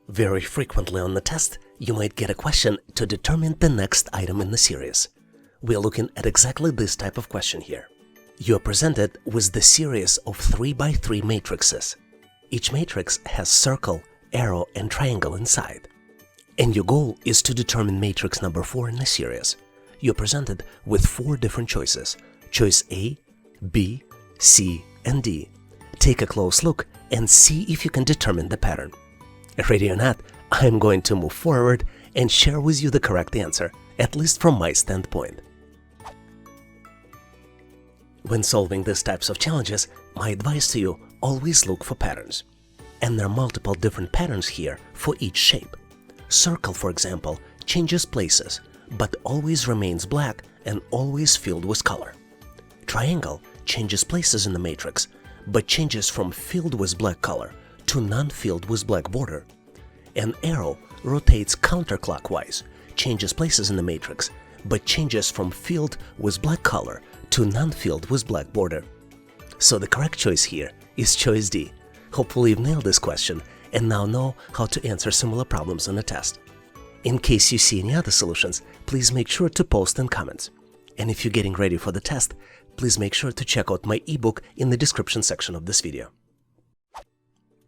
Very frequently on the test, you might get a question to determine the next item in the series. We are looking at exactly this type of question here. You are presented with the series of 3x3 matrices. Each matrix has circle, arrow, and triangle inside. And your goal is to determine matrix number 4 in the series. You are presented with 4 different choices: choice A, B, C, and D. Take a close look and see if you can determine the pattern. Ready or not, I'm going to move forward and share with you the correct answer, at least from my standpoint. When solving these types of challenges, my advice to you: always look for patterns. And there are multiple different patterns here for each shape. Circle, for example, changes places, but always remains black and always filled with color. Triangle changes places in the matrix, but changes from filled with black color to non-filled with black border. An arrow rotates counterclockwise, changes places in the matrix, but changes from filled with black color to non-filled with black border. So the correct choice here is choice D. Hopefully you've nailed this question and now know how to answer similar problems on the test. In case you see any other solutions, please make sure to post in comments. And if you're getting ready for the test, please make sure to check out my ebook in the description section of this video.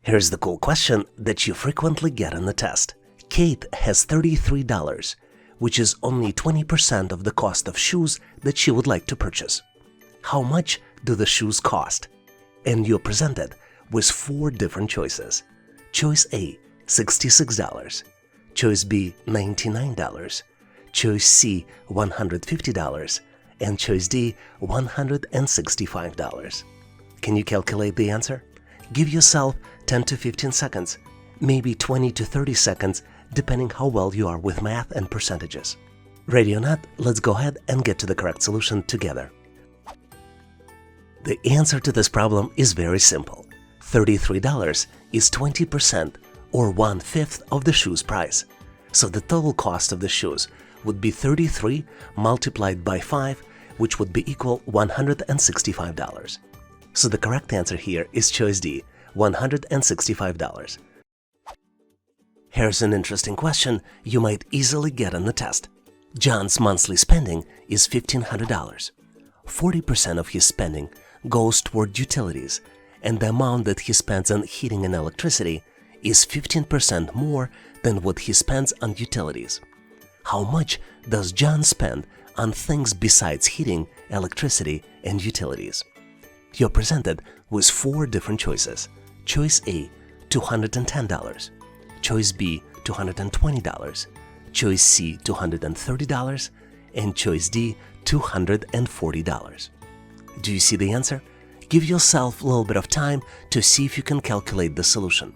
Here's the cool question that you frequently get on the test. Kate has $33, which is only 20% of the cost of shoes that she would like to purchase. How much do the shoes cost? And you're presented with 4 different choices. Choice A, $66. Choice B, $99. Choice C, $150. And choice D, $165. Can you calculate the answer? Give yourself 10 to 15 seconds, maybe 20 to 30 seconds, depending how well you are with math and percentages. Ready or not, let's go ahead and get to the correct solution together. The answer to this problem is very simple. $33 is 20% or 1/5 of the shoe's price. So the total cost of the shoes would be 33 multiplied by 5, which would be equal $165. So the correct answer here is choice D, $165. Here's an interesting question you might easily get on the test. John's monthly spending is $1,500. 40% of his spending goes toward utilities, and the amount that he spends on heating and electricity is 15% more than what he spends on utilities. How much does John spend on things besides heating, electricity, and utilities? You're presented with 4 different choices. Choice A, $210. Choice B, $220. Choice C, $230. And choice D, $240. Do you see the answer? Give yourself a little bit of time to see if you can calculate the solution.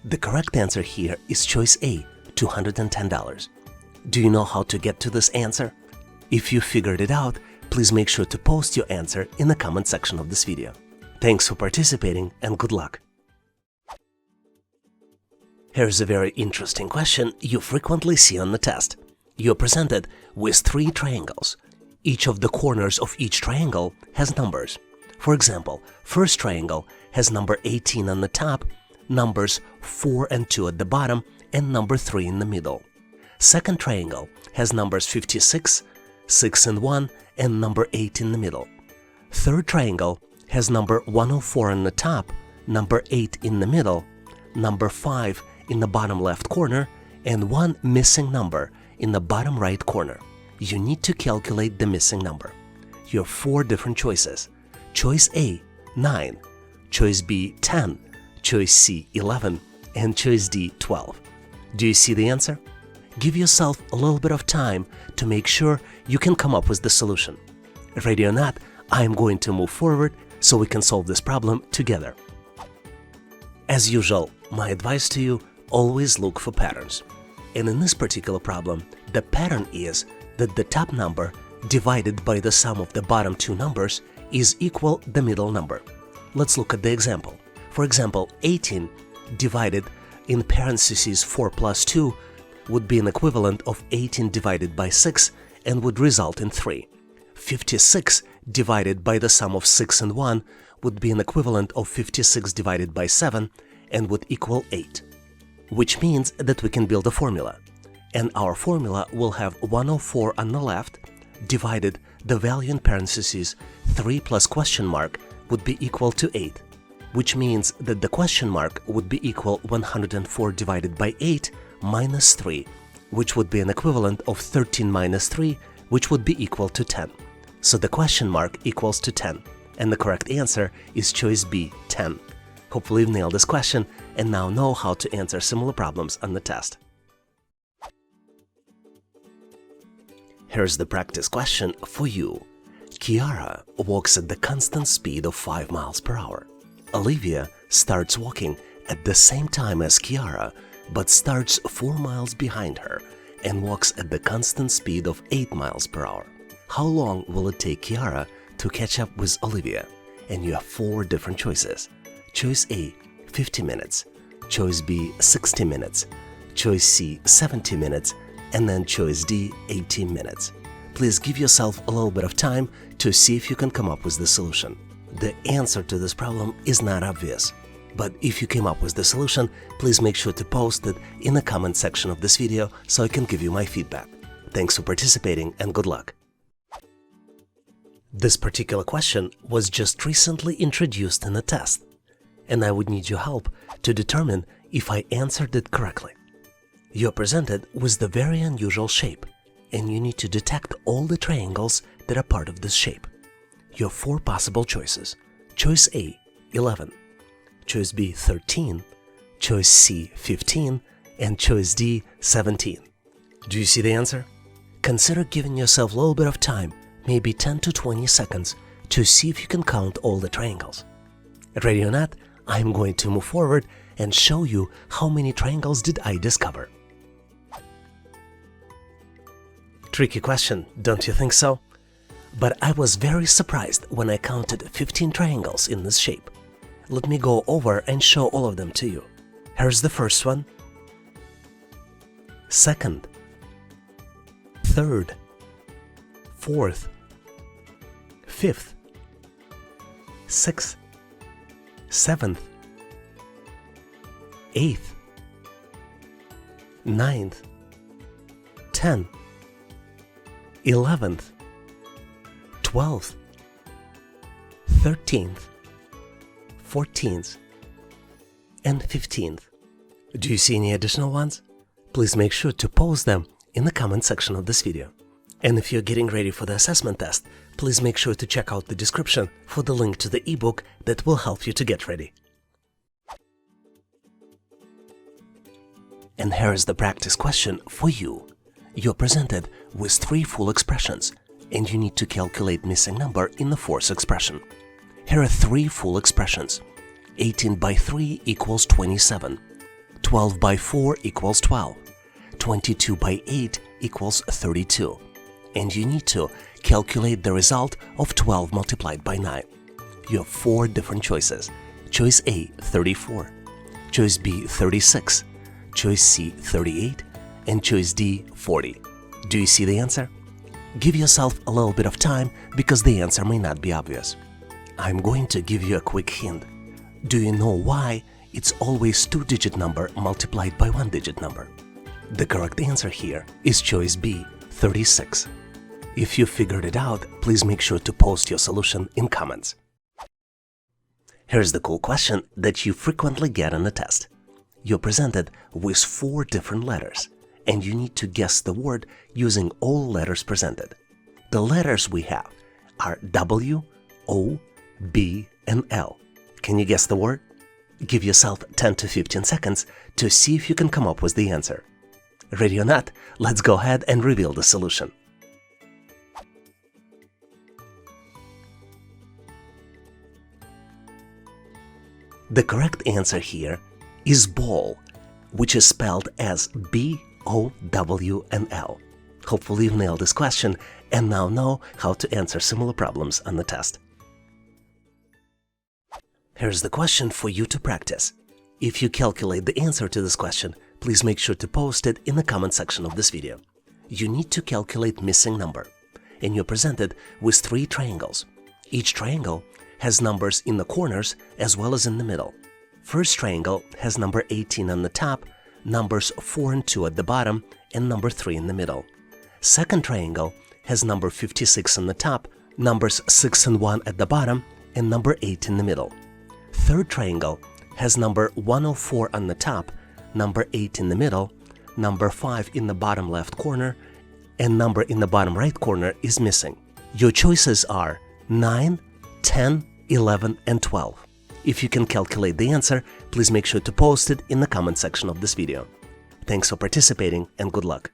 The correct answer here is choice A, $210. Do you know how to get to this answer? If you figured it out, please make sure to post your answer in the comment section of this video. Thanks for participating and good luck! Here's a very interesting question you frequently see on the test. You're presented with 3 triangles. Each of the corners of each triangle has numbers. For example, first triangle has number 18 on the top, numbers 4 and 2 at the bottom, and number 3 in the middle. Second triangle has numbers 56, 6 and 1, and number 8 in the middle. Third triangle has number 104 on the top, number 8 in the middle, number 5 in the bottom left corner, and 1 missing number in the bottom right corner. You need to calculate the missing number. You have 4 different choices. Choice A, 9. Choice B, 10. Choice C, 11. And choice D, 12. Do you see the answer? Give yourself a little bit of time to make sure you can come up with the solution. Ready or not, I am going to move forward so we can solve this problem together. As usual, my advice to you: always look for patterns. And in this particular problem, the pattern is that the top number divided by the sum of the bottom 2 numbers is equal the middle number. Let's look at the example. For example, 18 divided in parentheses 4 plus 2 would be an equivalent of 18 divided by 6 and would result in 3. 56 divided by the sum of 6 and 1 would be an equivalent of 56 divided by 7 and would equal 8. which means that we can build a formula. And our formula will have 104 on the left, divided the value in parentheses 3 plus question mark would be equal to 8, which means that the question mark would be equal 104 divided by 8 minus 3, which would be an equivalent of 13 minus 3, which would be equal to 10. So the question mark equals to 10, and the correct answer is choice B, 10. Hopefully you've nailed this question and now know how to answer similar problems on the test. Here's the practice question for you. Kiara walks at the constant speed of 5 miles per hour. Olivia starts walking at the same time as Kiara, but starts 4 miles behind her and walks at the constant speed of 8 miles per hour. How long will it take Kiara to catch up with Olivia? And you have 4 different choices. Choice A, 50 minutes. Choice B, 60 minutes. Choice C, 70 minutes. And then choice D, 18 minutes. Please give yourself a little bit of time to see if you can come up with the solution. The answer to this problem is not obvious, but if you came up with the solution, please make sure to post it in the comment section of this video so I can give you my feedback. Thanks for participating and good luck. This particular question was just recently introduced in a test, and I would need your help to determine if I answered it correctly. You're presented with the very unusual shape, and you need to detect all the triangles that are part of this shape. You have 4 possible choices. Choice A, 11. Choice B, 13. Choice C, 15. And choice D, 17. Do you see the answer? Consider giving yourself a little bit of time, maybe 10 to 20 seconds, to see if you can count all the triangles. Ready or not, I'm going to move forward and show you how many triangles did I discover. Tricky question, don't you think so? But I was very surprised when I counted 15 triangles in this shape. Let me go over and show all of them to you. Here's the first one, second, third, fourth, fifth, sixth, seventh, eighth, ninth, 10th, 11th, 12th, 13th, 14th, and 15th. Do you see any additional ones? Please make sure to post them in the comment section of this video. And if you're getting ready for the assessment test, please make sure to check out the description for the link to the ebook that will help you to get ready. And here is the practice question for you. You're presented with 3 full expressions, and you need to calculate missing number in the 4th expression. Here are 3 full expressions. 18 by 3 equals 27. 12 by 4 equals 12. 22 by 8 equals 32. And you need to calculate the result of 12 multiplied by 9. You have 4 different choices. Choice A, 34. Choice B, 36. Choice C, 38. And choice D, 40. Do you see the answer? Give yourself a little bit of time because the answer may not be obvious. I'm going to give you a quick hint. Do you know why it's always 2-digit number multiplied by 1-digit number? The correct answer here is choice B, 36. If you figured it out, please make sure to post your solution in comments. Here's the cool question that you frequently get on the test. You're presented with 4 different letters, and you need to guess the word using all letters presented. The letters we have are W, O, B, and L. Can you guess the word? Give yourself 10 to 15 seconds to see if you can come up with the answer. Ready or not, let's go ahead and reveal the solution. The correct answer here is ball, which is spelled as B-O-W-N-L. Hopefully you've nailed this question and now know how to answer similar problems on the test. Here's the question for you to practice. If you calculate the answer to this question, please make sure to post it in the comment section of this video. You need to calculate missing number, and you're presented with 3 triangles. Each triangle has numbers in the corners as well as in the middle. First triangle has number 18 on the top, numbers 4 and 2 at the bottom and number 3 in the middle. Second triangle has number 56 on the top, numbers 6 and 1 at the bottom, and number 8 in the middle. Third triangle has number 104 on the top, number 8 in the middle, number 5 in the bottom left corner, and number in the bottom right corner is missing. Your choices are 9, 10, 11, and 12. If you can calculate the answer, please make sure to post it in the comment section of this video. Thanks for participating and good luck.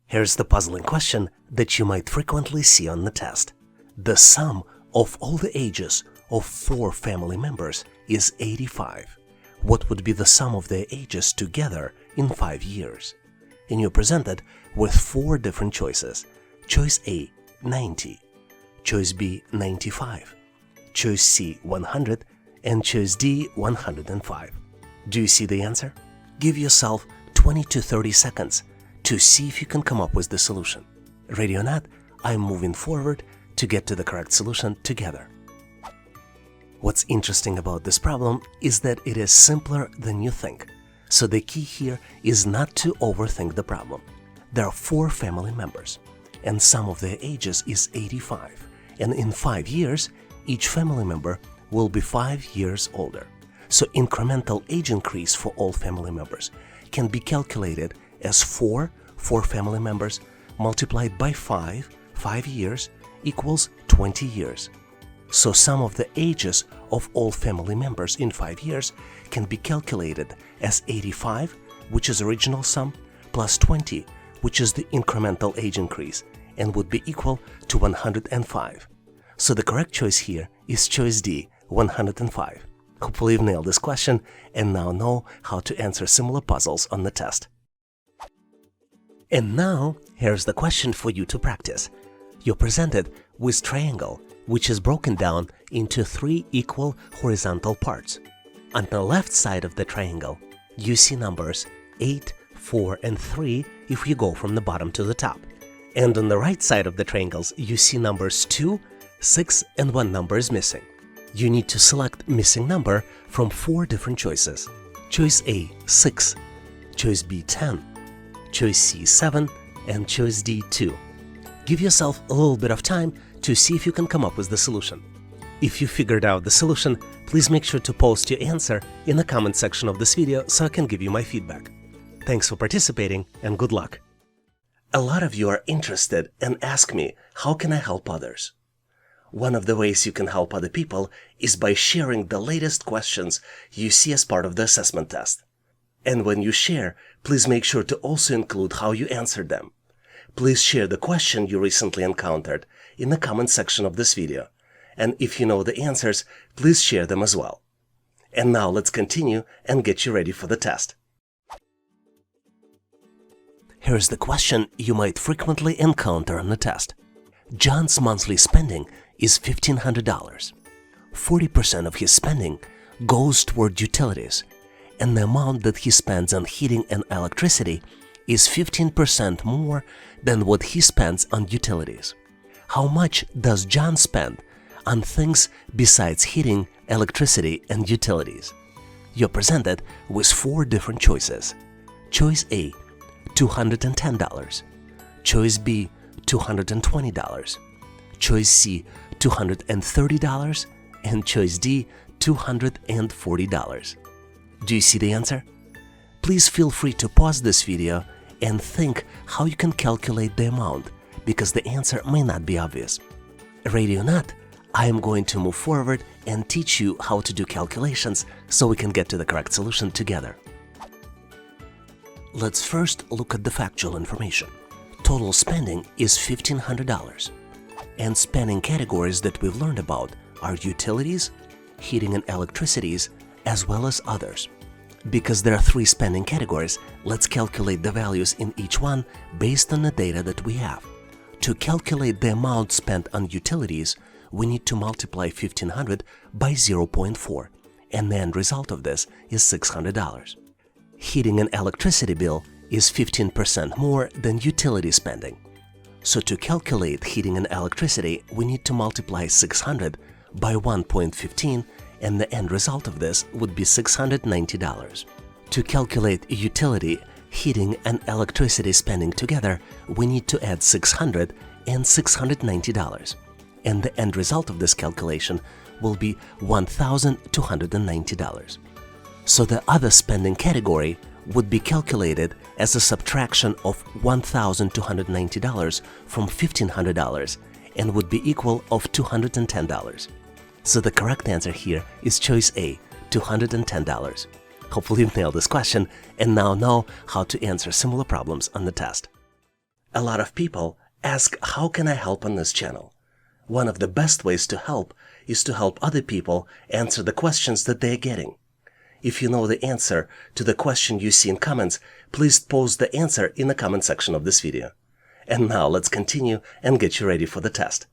Here's the puzzling question that you might frequently see on the test. The sum of all the ages of 4 family members is 85. What would be the sum of their ages together in 5 years? And you're presented with 4 different choices. Choice A, 90. Choice B, 95. Choice C, 100. And choice D, 105. Do you see the answer? Give yourself 20 to 30 seconds to see if you can come up with the solution. Ready or not, I'm moving forward to get to the correct solution together. What's interesting about this problem is that it is simpler than you think. So the key here is not to overthink the problem. There are 4 family members, and sum of their ages is 85. And in 5 years, each family member will be 5 years older. So incremental age increase for all family members can be calculated as 4 family members multiplied by 5 years equals 20 years. So sum of the ages of all family members in 5 years can be calculated as 85, which is original sum, plus 20, which is the incremental age increase, and would be equal to 105. So the correct choice here is choice D, 105. Hopefully you've nailed this question and now know how to answer similar puzzles on the test. And now, here's the question for you to practice. You're presented with triangle, which is broken down into 3 equal horizontal parts. On the left side of the triangle, you see numbers 8, 4, and 3 if you go from the bottom to the top. And on the right side of the triangles, you see numbers 2, 6, and 1 number is missing. You need to select missing number from 4 different choices. Choice A, 6. Choice B, 10. Choice C, 7. And choice D, 2. Give yourself a little bit of time to see if you can come up with the solution. If you figured out the solution, please make sure to post your answer in the comment section of this video so I can give you my feedback. Thanks for participating and good luck. A lot of you are interested and ask me, how can I help others? One of the ways you can help other people is by sharing the latest questions you see as part of the assessment test. And when you share, please make sure to also include how you answered them. Please share the question you recently encountered in the comment section of this video. And if you know the answers, please share them as well. And now let's continue and get you ready for the test. Here's the question you might frequently encounter on the test. John's monthly spending is $1,500. 40% of his spending goes toward utilities, and the amount that he spends on heating and electricity is 15% more than what he spends on utilities. How much does John spend on things besides heating, electricity, and utilities? You're presented with 4 different choices. Choice A, $210. Choice B, $220. Choice C, $230. And choice D, $240. Do you see the answer? Please feel free to pause this video and think how you can calculate the amount, because the answer may not be obvious. Ready or not, I am going to move forward and teach you how to do calculations so we can get to the correct solution together. Let's first look at the factual information. Total spending is $1,500, and spending categories that we've learned about are utilities, heating and electricities, as well as others. Because there are 3 spending categories, let's calculate the values in each one based on the data that we have. To calculate the amount spent on utilities, we need to multiply 1,500 by 0.4, and the end result of this is $600. Heating and electricity bill is 15% more than utility spending. So to calculate heating and electricity, we need to multiply 600 by 1.15, and the end result of this would be $690. To calculate utility, heating and electricity spending together, we need to add $600 and $690. And the end result of this calculation will be $1,290. So the other spending category would be calculated as a subtraction of $1,290 from $1,500 and would be equal of $210. So the correct answer here is choice A, $210. Hopefully you've nailed this question and now know how to answer similar problems on the test. A lot of people ask, how can I help on this channel? One of the best ways to help is to help other people answer the questions that they're getting. If you know the answer to the question you see in comments, please post the answer in the comment section of this video. And now let's continue and get you ready for the test.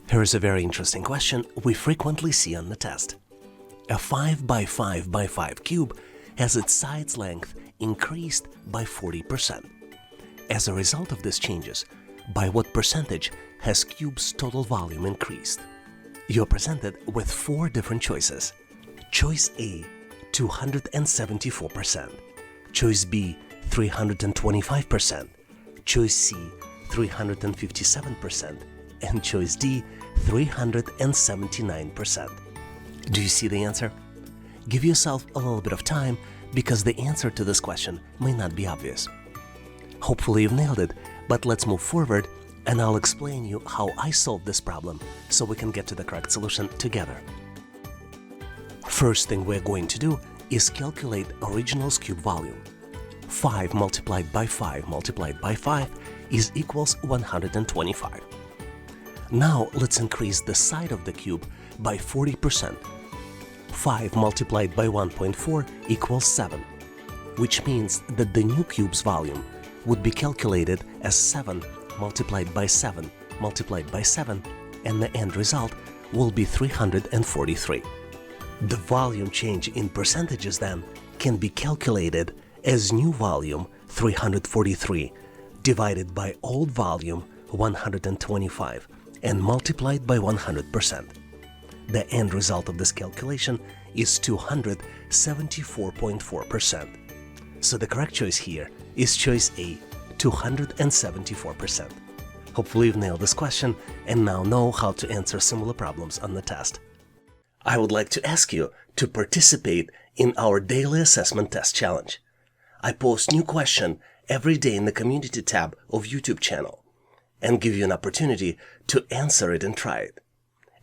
Here is a very interesting question we frequently see on the test. A 5 by 5 by 5 cube has its sides length increased by 40%. As a result of these changes, by what percentage has cube's total volume increased? You're presented with 4 different choices. Choice A, 274%. Choice B, 325%. Choice C, 357%. And choice D, 379%. Do you see the answer? Give yourself a little bit of time because the answer to this question may not be obvious. Hopefully you've nailed it, but let's move forward and I'll explain you how I solved this problem so we can get to the correct solution together. First thing we're going to do is calculate original's cube volume. 5 multiplied by 5 multiplied by 5 is equals 125. Now let's increase the side of the cube by 40%. 5 multiplied by 1.4 equals 7, which means that the new cube's volume would be calculated as 7 multiplied by 7 multiplied by 7, and the end result will be 343. The volume change in percentages then can be calculated as new volume 343 divided by old volume 125 and multiplied by 100%. The end result of this calculation is 274.4%. So the correct choice here is choice A, 274%. Hopefully you've nailed this question and now know how to answer similar problems on the test. I would like to ask you to participate in our daily assessment test challenge. I post new question every day in the community tab of YouTube channel and give you an opportunity to answer it and try it.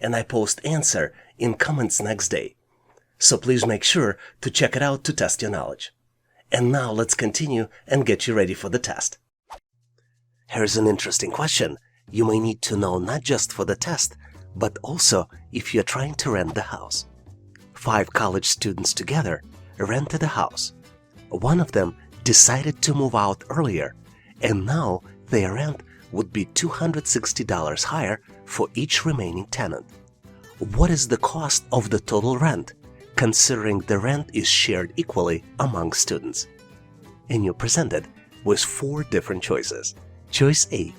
And I post answer in comments next day. So please make sure to check it out to test your knowledge. And now let's continue and get you ready for the test. Here's an interesting question you may need to know not just for the test, but also if you're trying to rent the house. 5 college students together rented a house. One of them decided to move out earlier, and now their rent would be $260 higher for each remaining tenant. What is the cost of the total rent, considering the rent is shared equally among students? And you're presented with 4 different choices. Choice A,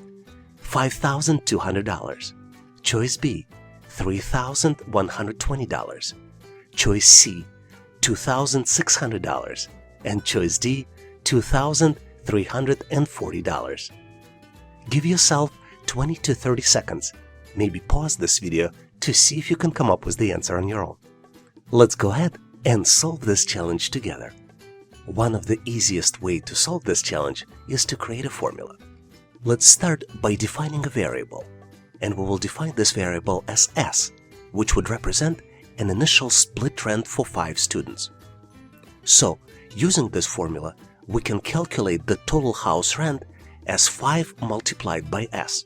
$5,200. Choice B, $3,120. Choice C, $2,600. And choice D, $2,340. Give yourself 20 to 30 seconds. Maybe pause this video to see if you can come up with the answer on your own. Let's go ahead and solve this challenge together. One of the easiest ways to solve this challenge is to create a formula. Let's start by defining a variable, and we will define this variable as S, which would represent an initial split rent for 5 students. So, using this formula, we can calculate the total house rent as 5 multiplied by S,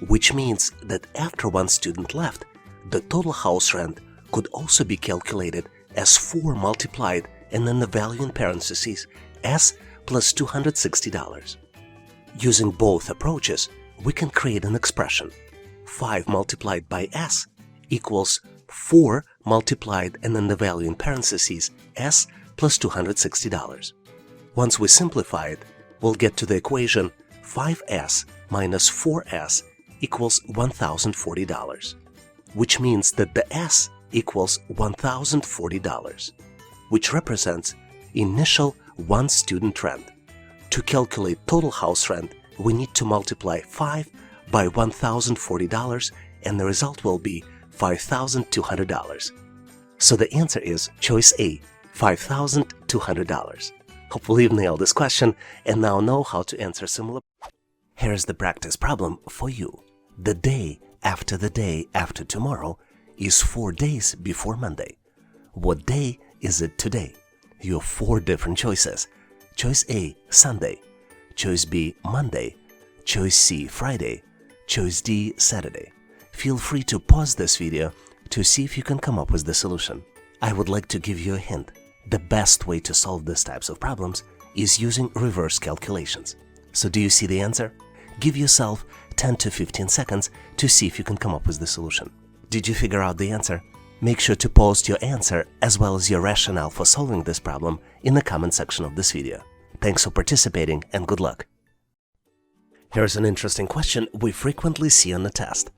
which means that after one student left, the total house rent could also be calculated as 4 multiplied and then the value in parentheses S plus $260. Using both approaches, we can create an expression. 5 multiplied by S equals 4 multiplied and then the value in parentheses S plus $260. Once we simplify it, we'll get to the equation 5S minus 4S equals $1,040, which means that the S equals $1,040, which represents initial 1 student rent. To calculate total house rent, we need to multiply 5 by $1,040 and the result will be $5,200. So the answer is choice A, $5,200. Hopefully you've nailed this question and now know how to answer similar. Here's the practice problem for you. The day after tomorrow is 4 days before Monday. What day is it today? You have 4 different choices. Choice A, Sunday. Choice B, Monday. Choice C, Friday. Choice D, Saturday. Feel free to pause this video to see if you can come up with the solution. I would like to give you a hint. The best way to solve these types of problems is using reverse calculations. So do you see the answer? Give yourself 10 to 15 seconds to see if you can come up with the solution. Did you figure out the answer? Make sure to post your answer as well as your rationale for solving this problem in the comment section of this video. Thanks for participating and good luck. Here's an interesting question we frequently see on the test.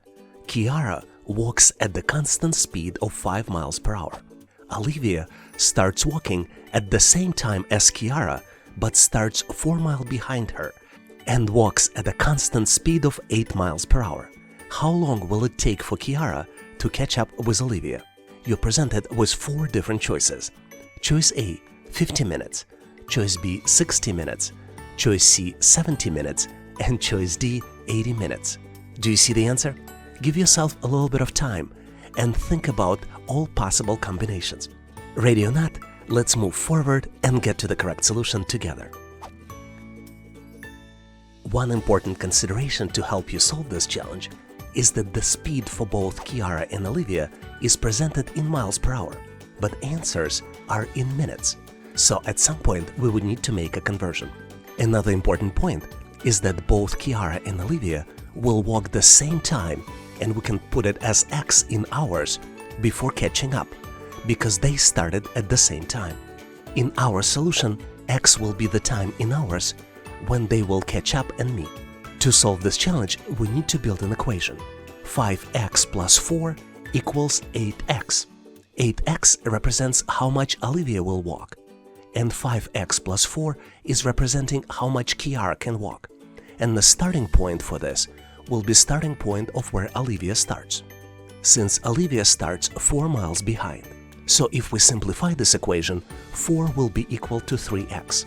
Kiara walks at the constant speed of 5 miles per hour. Olivia starts walking at the same time as Kiara but starts 4 miles behind her and walks at a constant speed of 8 miles per hour. How long will it take for Kiara to catch up with Olivia? You're presented with 4 different choices. Choice A, 50 minutes. Choice B, 60 minutes. Choice C, 70 minutes. And choice D, 80 minutes. Do you see the answer? Give yourself a little bit of time and think about all possible combinations. Ready or not, let's move forward and get to the correct solution together. One important consideration to help you solve this challenge is that the speed for both Kiara and Olivia is presented in miles per hour, but answers are in minutes. So at some point we would need to make a conversion. Another important point is that both Kiara and Olivia will walk the same time and we can put it as X in hours before catching up because they started at the same time. In our solution, X will be the time in hours when they will catch up and meet. To solve this challenge, we need to build an equation. 5x plus 4 equals 8x. 8x represents how much Olivia will walk, and 5x plus 4 is representing how much Kiara can walk. And the starting point for this will be starting point of where Olivia starts, since Olivia starts 4 miles behind. So if we simplify this equation, 4 will be equal to 3x,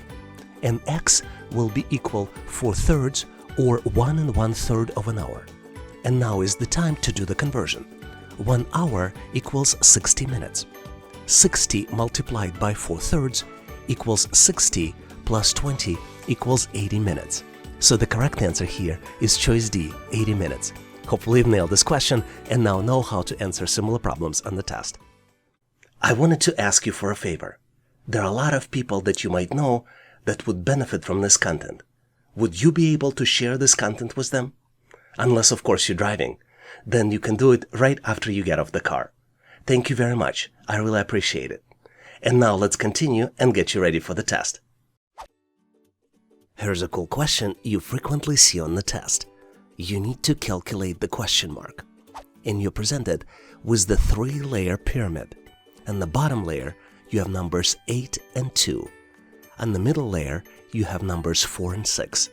and x will be equal 4/3 or 1 1/3 of an hour. And now is the time to do the conversion. 1 hour equals 60 minutes. 60 multiplied by 4/3 equals 60 plus 20 equals 80 minutes. So the correct answer here is choice D, 80 minutes. Hopefully you've nailed this question and now know how to answer similar problems on the test. I wanted to ask you for a favor. There are a lot of people that you might know that would benefit from this content. Would you be able to share this content with them? Unless, of course, you're driving. Then you can do it right after you get off the car. Thank you very much. I really appreciate it. And now let's continue and get you ready for the test. Here's a cool question you frequently see on the test. You need to calculate the question mark. And you're presented with the 3-layer pyramid. On the bottom layer, you have numbers 8 and 2. On the middle layer, you have numbers 4 and 6.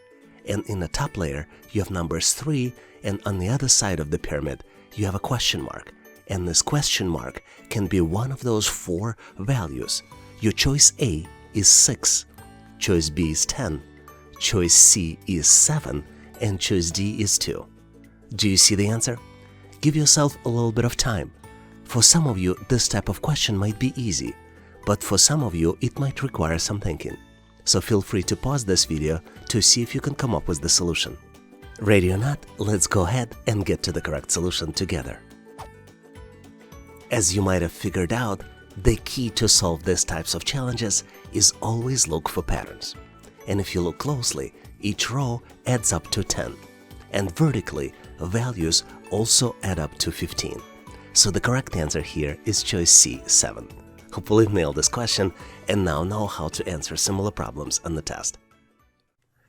And in the top layer, you have numbers 3, and on the other side of the pyramid, you have a question mark. And this question mark can be one of those 4 values. Your choice A is 6, choice B is 10, choice C is 7, and choice D is 2. Do you see the answer? Give yourself a little bit of time. For some of you, this type of question might be easy, but for some of you, it might require some thinking. So feel free to pause this video to see if you can come up with the solution. Ready or not, let's go ahead and get to the correct solution together. As you might have figured out, the key to solve these types of challenges is always look for patterns. And if you look closely, each row adds up to 10. And vertically, values also add up to 15. So the correct answer here is choice C, 7. Hopefully you've nailed this question and now know how to answer similar problems on the test.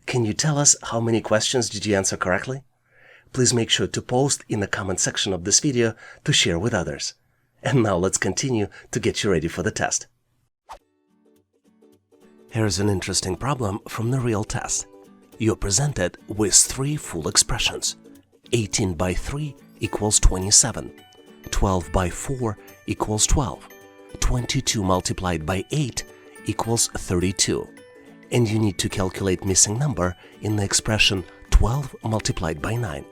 Can you tell us how many questions did you answer correctly? Please make sure to post in the comment section of this video to share with others. And now let's continue to get you ready for the test. Here's an interesting problem from the real test. You're presented with three full expressions. 18 by 3 equals 27. 12 by 4 equals 12. 22 multiplied by 8 equals 32. And you need to calculate missing number in the expression 12 multiplied by 9.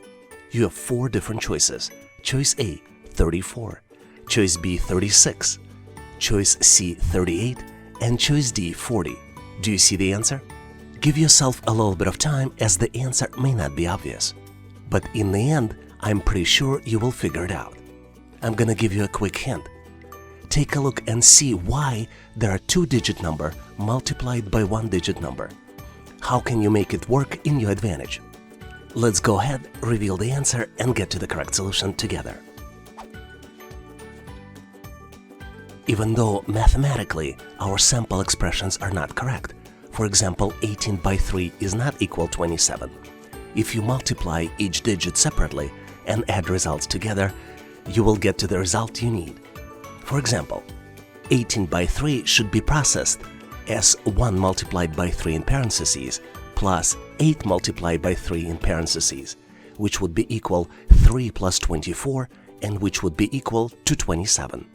You have four different choices. Choice A, 34. Choice B, 36. Choice C, 38. And choice D, 40. Do you see the answer? Give yourself a little bit of time, as the answer may not be obvious. But in the end, I'm pretty sure you will figure it out. I'm gonna give you a quick hint. Take a look and see why there are two-digit number multiplied by one-digit number. How can you make it work in your advantage? Let's go ahead, reveal the answer, and get to the correct solution together. Even though mathematically our sample expressions are not correct, for example, 18 by 3 is not equal 27. If you multiply each digit separately and add results together, you will get to the result you need. For example, 18 by 3 should be processed as 1 multiplied by 3 in parentheses plus 8 multiplied by 3 in parentheses, which would be equal 3 plus 24, and which would be equal to 27.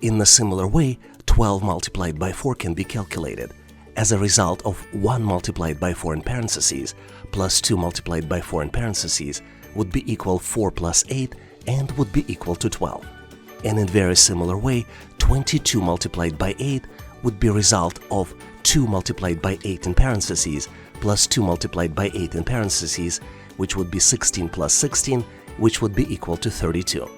In a similar way, 12 multiplied by 4 can be calculated as a result of 1 multiplied by 4 in parentheses plus 2 multiplied by 4 in parentheses would be equal 4 plus 8 and would be equal to 12. And in very similar way, 22 multiplied by 8 would be a result of 2 multiplied by 8 in parentheses plus 2 multiplied by 8 in parentheses, which would be 16 plus 16, which would be equal to 32.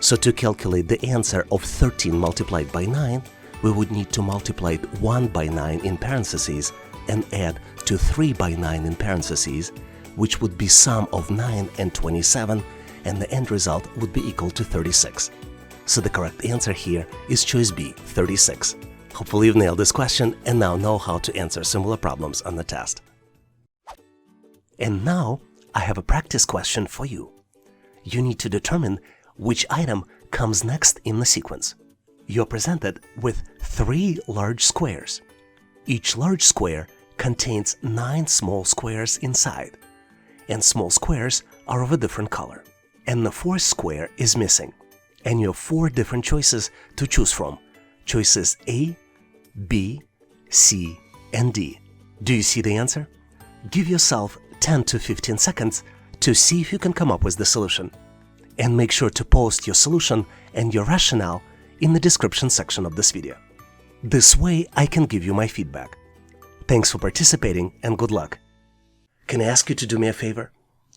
So to calculate the answer of 13 multiplied by 9, we would need to multiply 1 by 9 in parentheses and add to 3 by 9 in parentheses, which would be sum of 9 and 27, and the end result would be equal to 36. So the correct answer here is choice B, 36. Hopefully you've nailed this question and now know how to answer similar problems on the test. And now I have a practice question for you. You need to determine which item comes next in the sequence. You're presented with 3 large squares. Each large square contains 9 small squares inside, and small squares are of a different color. And the 4th square is missing, and you have 4 different choices to choose from. Choices A, B, C, and D. Do you see the answer? Give yourself 10 to 15 seconds to see if you can come up with the solution. And make sure to post your solution and your rationale in the description section of this video. This way I can give you my feedback. Thanks for participating and good luck. Can I ask you to do me a favor?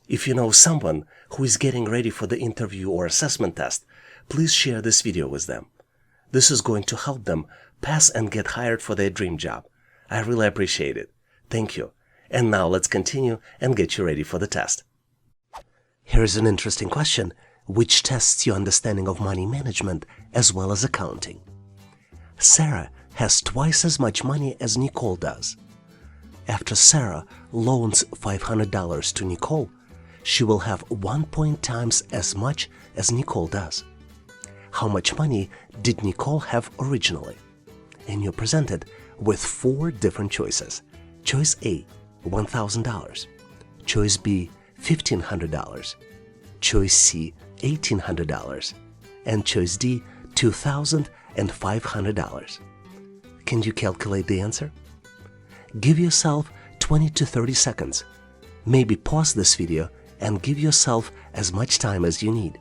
If you know someone who is getting ready for the interview or assessment test, please share this video with them. This is going to help them pass and get hired for their dream job. I really appreciate it. Thank you. And now let's continue and get you ready for the test. Here's an interesting question, which tests your understanding of money management as well as accounting. Sarah has twice as much money as Nicole does. After Sarah loans $500 to Nicole, she will have 1 times as much as Nicole does. How much money did Nicole have originally? And you're presented with 4 different choices. Choice A, $1,000. Choice B, $1,500. Choice C, $1,800. And choice D, $2,500. Can you calculate the answer? Give yourself 20 to 30 seconds. Maybe pause this video and give yourself as much time as you need.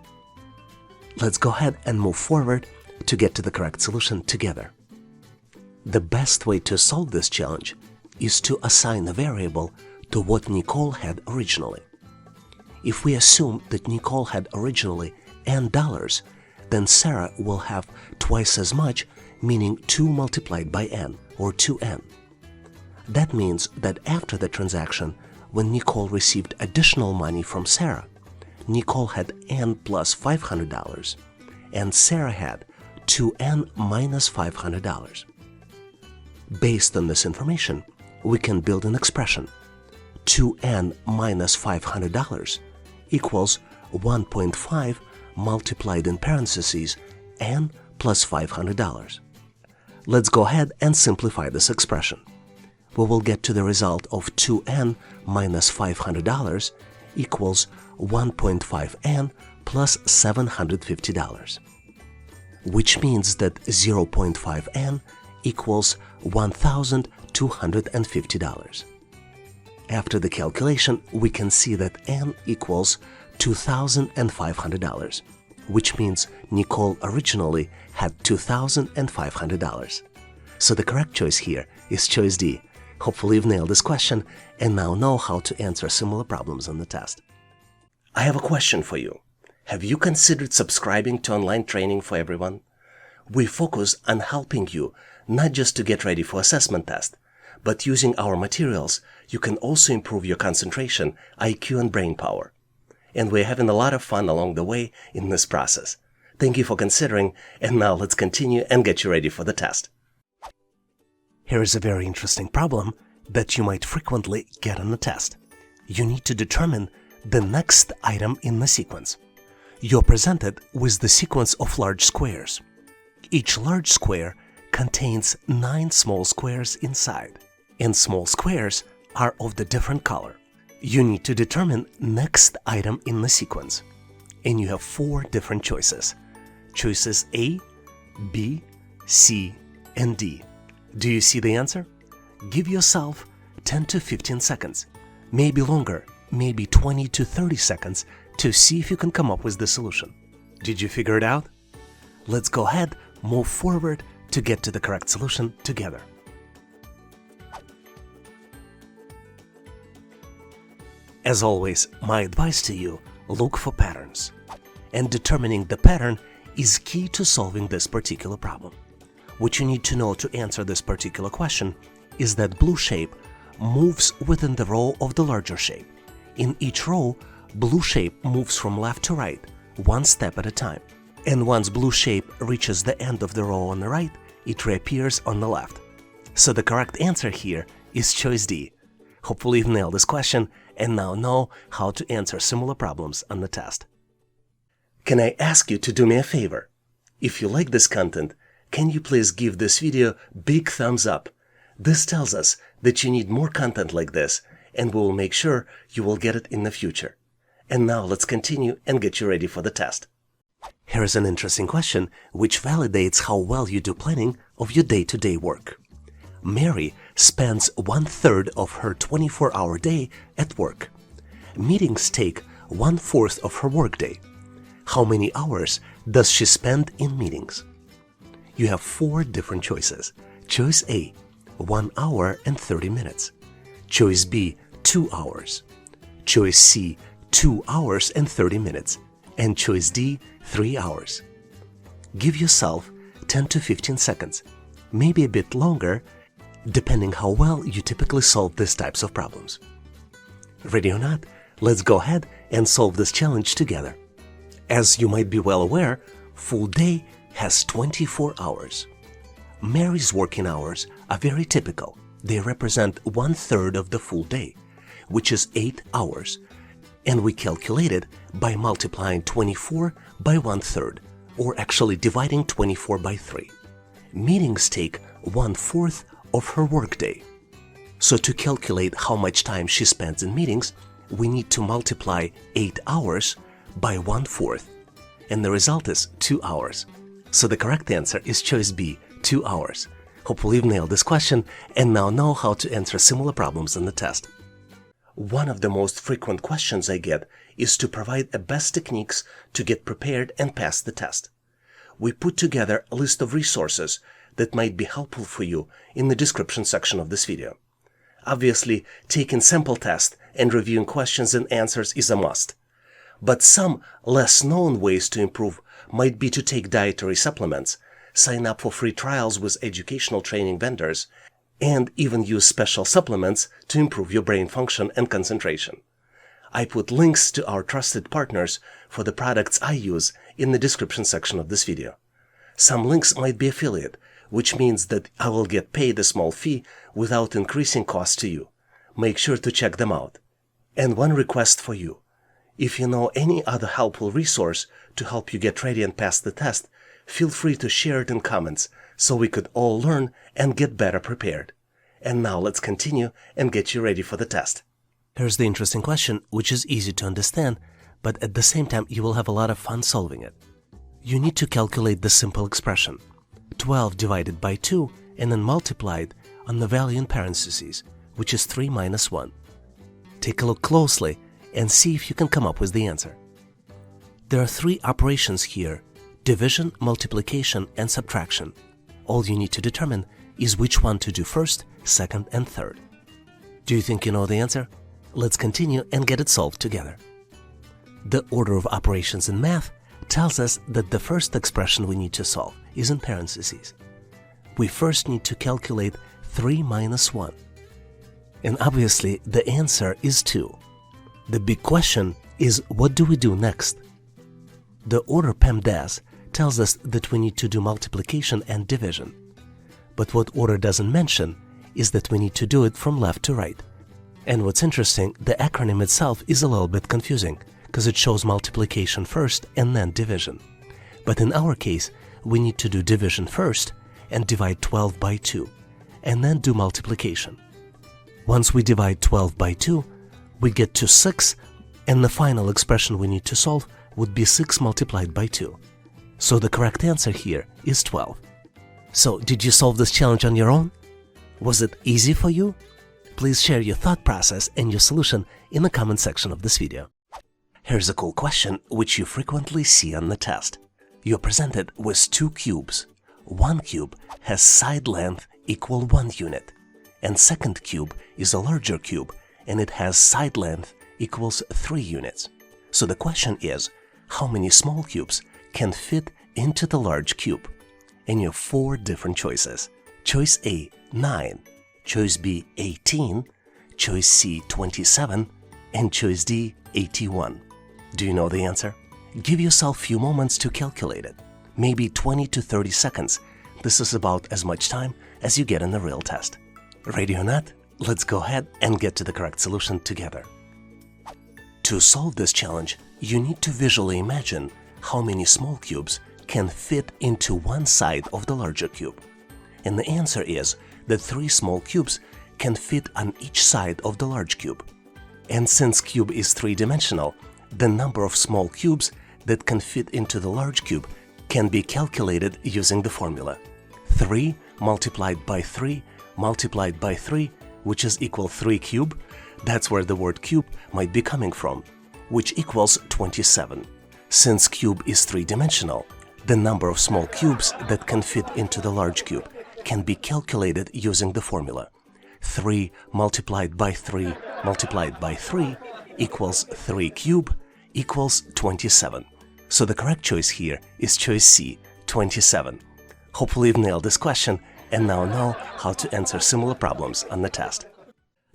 Let's go ahead and move forward to get to the correct solution together. The best way to solve this challenge is to assign a variable to what Nicole had originally. If we assume that Nicole had originally N dollars, then Sarah will have twice as much, meaning 2 multiplied by N, or 2N. That means that after the transaction, when Nicole received additional money from Sarah, Nicole had N plus $500, and Sarah had 2N minus $500. Based on this information, we can build an expression. 2N minus $500 equals 1.5 multiplied in parentheses N plus $500. Let's go ahead and simplify this expression. we will get to the result of 2n minus $500 equals 1.5n plus $750, which means that 0.5n equals $1,250. After the calculation, we can see that n equals $2,500, which means Nicole originally had $2,500. So the correct choice here is choice D. Hopefully you've nailed this question and now know how to answer similar problems on the test. I have a question for you. Have you considered subscribing to online training for everyone? We focus on helping you not just to get ready for assessment test, but using our materials, you can also improve your concentration, IQ, and brain power. And we're having a lot of fun along the way in this process. Thank you for considering, and now let's continue and get you ready for the test. Here is a very interesting problem that you might frequently get on the test. You need to determine the next item in the sequence. You're presented with the sequence of large squares. Each large square contains 9 small squares inside, and small squares are of the different color. You need to determine next item in the sequence, and you have 4 different choices. Choices A, B, C, and D. Do you see the answer? Give yourself 10 to 15 seconds, maybe longer, maybe 20 to 30 seconds to see if you can come up with the solution. Did you figure it out? Let's go ahead, move forward to get to the correct solution together. As always, my advice to you, look for patterns. And determining the pattern is key to solving this particular problem. What you need to know to answer this particular question is that blue shape moves within the row of the larger shape. In each row, blue shape moves from left to right, one step at a time. And once blue shape reaches the end of the row on the right, it reappears on the left. So the correct answer here is choice D. Hopefully you've nailed this question and now know how to answer similar problems on the test. Can I ask you to do me a favor? If you like this content, can you please give this video big thumbs up? This tells us that you need more content like this, and we will make sure you will get it in the future. And now let's continue and get you ready for the test. Here's an interesting question which validates how well you do planning of your day-to-day work. Mary spends 1/3 of her 24-hour day at work. Meetings take 1/4 of her workday. How many hours does she spend in meetings? You have 4 different choices. Choice A, 1 hour and 30 minutes. Choice B, 2 hours. Choice C, 2 hours and 30 minutes. And choice D, 3 hours. Give yourself 10 to 15 seconds, maybe a bit longer, depending how well you typically solve these types of problems. Ready or not, let's go ahead and solve this challenge together. As you might be well aware, full day has 24 hours. Mary's working hours are very typical. They represent 1/3 of the full day, which is 8 hours. And we calculate it by multiplying 24 by 1/3, or actually dividing 24 by 3. Meetings take 1/4 of her workday. So to calculate how much time she spends in meetings, we need to multiply 8 hours by 1/4, and the result is 2 hours. So the correct answer is choice B, 2 hours. Hopefully you've nailed this question and now know how to answer similar problems in the test. One of the most frequent questions I get is to provide the best techniques to get prepared and pass the test. We put together a list of resources that might be helpful for you in the description section of this video. Obviously, taking sample tests and reviewing questions and answers is a must. But some less known ways to improve might be to take dietary supplements, sign up for free trials with educational training vendors, and even use special supplements to improve your brain function and concentration. I put links to our trusted partners for the products I use in the description section of this video. Some links might be affiliate, which means that I will get paid a small fee without increasing costs to you. Make sure to check them out. And one request for you. If you know any other helpful resource to help you get ready and pass the test, feel free to share it in comments so we could all learn and get better prepared. And now let's continue and get you ready for the test. Here's the interesting question, which is easy to understand, but at the same time you will have a lot of fun solving it. You need to calculate the simple expression 12 divided by 2 and then multiplied on the value in parentheses, which is 3 minus 1. Take a look closely and see if you can come up with the answer. There are three operations here: division, multiplication, and subtraction. All you need to determine is which one to do first, second, and third. Do you think you know the answer? Let's continue and get it solved together. The order of operations in math tells us that the first expression we need to solve is in parentheses. We first need to calculate 3 minus 1. And obviously the answer is 2. The big question is, what do we do next? The order PEMDAS tells us that we need to do multiplication and division. But what order doesn't mention is that we need to do it from left to right. And what's interesting, the acronym itself is a little bit confusing because it shows multiplication first and then division. But in our case, we need to do division first and divide 12 by 2, and then do multiplication. Once we divide 12 by 2, we get to 6, and the final expression we need to solve would be 6 multiplied by 2. So the correct answer here is 12. So did you solve this challenge on your own? Was it easy for you? Please share your thought process and your solution in the comment section of this video. Here's a cool question which you frequently see on the test. You're presented with two cubes. One cube has side length equal 1 unit, and second cube is a larger cube and it has side length equals 3 units. So the question is, how many small cubes can fit into the large cube? And you have 4 different choices. Choice A, 9, choice B, 18, choice C, 27, and choice D, 81. Do you know the answer? Give yourself a few moments to calculate it. Maybe 20 to 30 seconds. This is about as much time as you get in the real test. Ready or not? Let's go ahead and get to the correct solution together. To solve this challenge, you need to visually imagine how many small cubes can fit into one side of the larger cube. And the answer is that 3 small cubes can fit on each side of the large cube. And since cube is 3-dimensional, the number of small cubes that can fit into the large cube can be calculated using the formula 3 multiplied by 3 multiplied by 3, which is equal 3 cube. That's where the word cube might be coming from, which equals 27. Since cube is 3-dimensional, the number of small cubes that can fit into the large cube can be calculated using the formula 3 multiplied by 3 multiplied by 3 equals 3 cube equals 27. So the correct choice here is choice C, 27. Hopefully you've nailed this question and now know how to answer similar problems on the test.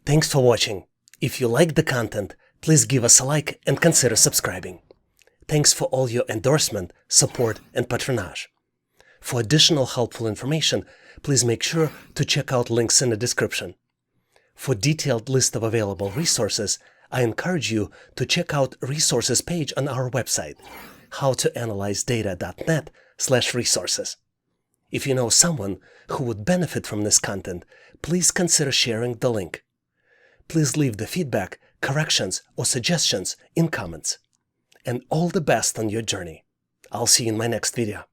Thanks for watching. If you liked the content, please give us a like and consider subscribing. Thanks for all your endorsement, support, and patronage. For additional helpful information, please make sure to check out links in the description. For detailed list of available resources, I encourage you to check out resources page on our website, howtoanalyzedata.net/resources. If you know someone who would benefit from this content, please consider sharing the link. Please leave the feedback, corrections, or suggestions in comments. And all the best on your journey. I'll see you in my next video.